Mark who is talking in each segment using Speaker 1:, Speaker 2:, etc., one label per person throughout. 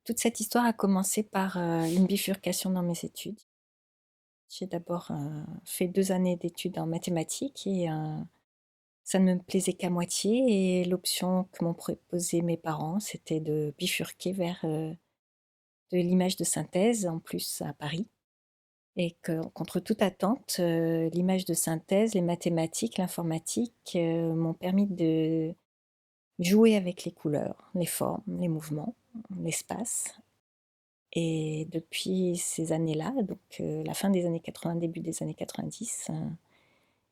Speaker 1: Toute cette histoire a commencé par une bifurcation dans mes études. J'ai d'abord fait 2 années d'études en mathématiques et ça ne me plaisait qu'à moitié. Et l'option que m'ont proposé mes parents, c'était de bifurquer vers de l'image de synthèse, en plus à Paris. Et que, contre toute attente, l'image de synthèse, les mathématiques, l'informatique m'ont permis de jouer avec les couleurs, les formes, les mouvements, l'espace. Et depuis ces années-là, donc la fin des années 80, début des années 90,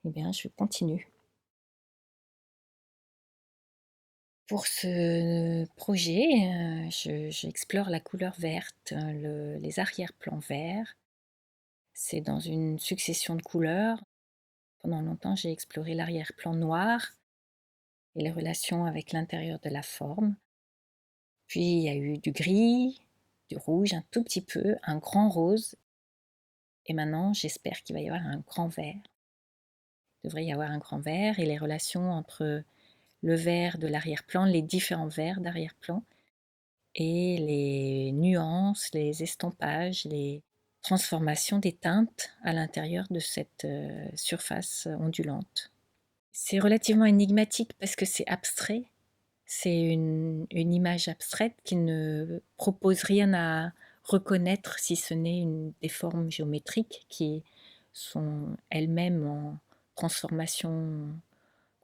Speaker 1: eh bien, je continue. Pour ce projet, j'explore la couleur verte, les arrière-plans verts. C'est dans une succession de couleurs. Pendant longtemps, j'ai exploré l'arrière-plan noir et les relations avec l'intérieur de la forme. Puis il y a eu du gris, du rouge, un tout petit peu, un grand rose. Et maintenant, j'espère qu'il va y avoir un grand vert. Il devrait y avoir un grand vert et les relations entre le vert de l'arrière-plan, les différents verts d'arrière-plan et les nuances, les estampages, les transformations des teintes à l'intérieur de cette surface ondulante. C'est relativement énigmatique parce que c'est abstrait. C'est une image abstraite qui ne propose rien à reconnaître si ce n'est des formes géométriques qui sont elles-mêmes en transformation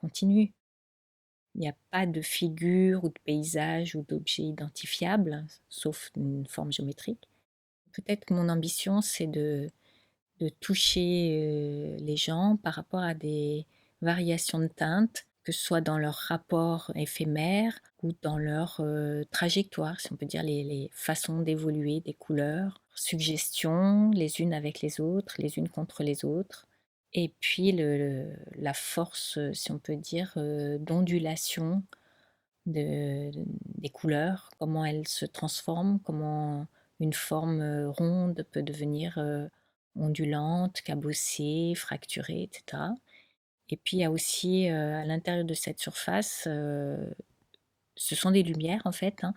Speaker 1: continue. Il n'y a pas de figure ou de paysage ou d'objet identifiable, sauf une forme géométrique. Peut-être que mon ambition, c'est de toucher les gens par rapport à des variations de teintes, que ce soit dans leur rapport éphémère ou dans leur trajectoire, si on peut dire les façons d'évoluer des couleurs, suggestions les unes avec les autres, les unes contre les autres. Et puis la force, si on peut dire, d'ondulation des couleurs, comment elles se transforment, comment une forme ronde peut devenir ondulante, cabossée, fracturée, etc. Et puis il y a aussi à l'intérieur de cette surface, ce sont des lumières en fait, hein,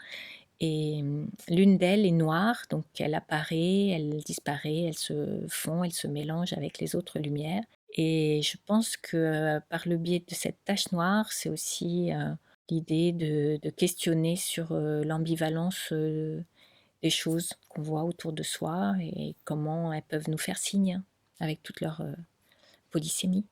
Speaker 1: et l'une d'elles est noire, donc elle apparaît, elle disparaît, elle se fond, elle se mélange avec les autres lumières. Et je pense que par le biais de cette tache noire, c'est aussi l'idée de questionner sur l'ambivalence des choses qu'on voit autour de soi et comment elles peuvent nous faire signe avec toute leur polysémie.